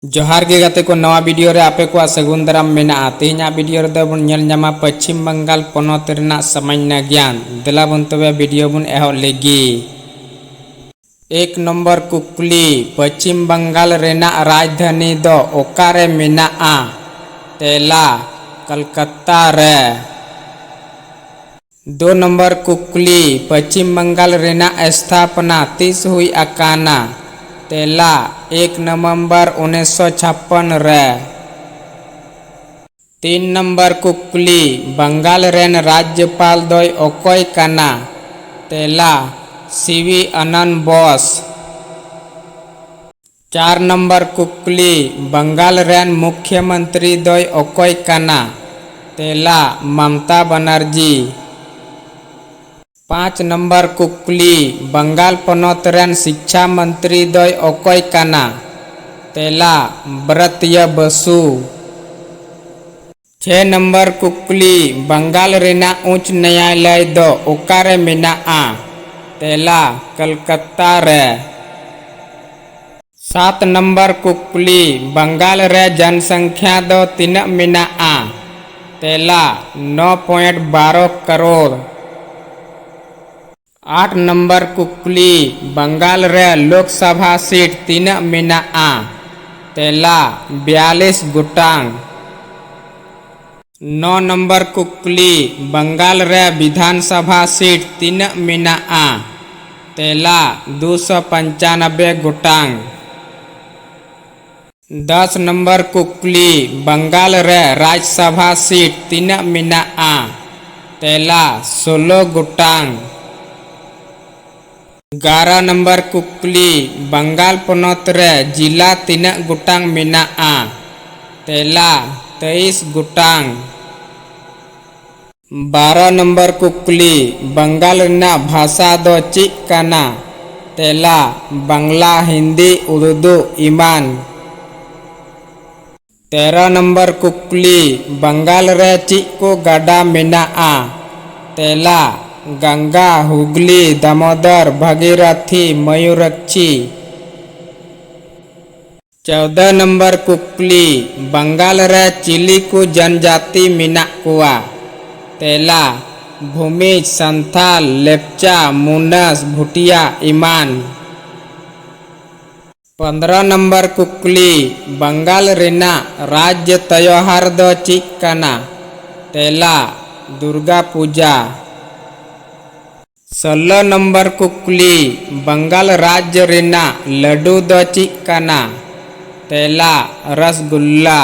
जोहार गे गाते को नवा वीडियो रे आपे को सगुन दाराम मेना तेहना वीडियो रे दो बन ᱧᱮᱞ पश्चिम बंगाल पनत रेना सामान्य ज्ञान देला बन तबे वीडियो बन एहो लेगी। एक नंबर कुकली पश्चिम बंगाल रेना राजधानी दो ओकारे मेना तेला कलकत्ता रे। दो नंबर कुकली पश्चिम बंगाल रेना स्थापना तीस हुई अकाना तेला 1 नवंबर 1956 रे। 3 नंबर कुकली बंगाल रेन राज्यपाल दोय ओकोय काना तेला सीवी आनंद बोस। 4 नंबर कुकली बंगाल रेन मुख्यमंत्री दोय ओकोय काना तेला ममता बनर्जी। 5 नंबर कुकली बंगाल पनत रेन शिक्षा मंत्री दोय ओकोय काना तेला ब्रत्य बसु। 6 नंबर कुकली बंगाल रेना उच्च न्यायालय दो ओकारे मेना तेला कलकत्ता रे। 7 नंबर कुकली बंगाल रे जनसंख्या दो तीना मेना तेला 9.12 करोड़। 8 नंबर कुकली बंगाल रे लोकसभा सीट तीना मेना तेला 42 गोटांग। 9 नंबर कुकली बंगाल रे विधानसभा सीट तीना मेना तेला 295 गोटांग। 10 नंबर कुकली बंगाल रे राज्यसभा सीट तीना मेना तेला 16 गोटांग। 11 नंबर कुकली बंगाल पनत रे जिला तीना गोटांग मेना तेला 23 गोटांग। 12 नंबर कुकली बंगाल रेना भाषा दो चिक काना तेला बांग्ला हिंदी उर्दू ईमान। 13 नंबर कुकली बंगाल रे चिक को गाडा मेना तेला गंगा हुगली दामोदर भगीरथी मयूरक्षी। 14 नंबर कुकली बंगाल रे चिली को जनजाति मेना कुआ तेला भूमिज संथाल लेप्चा मुनस भुटिया ईमान। 15 नंबर कुकली बंगाल रेना राज्य त्योहार दो चिक काना तेला दुर्गा पूजा। 16 नंबर कुकली बंगाल राज्य रेना लड्डू दो चिक काना तेला रसगुल्ला।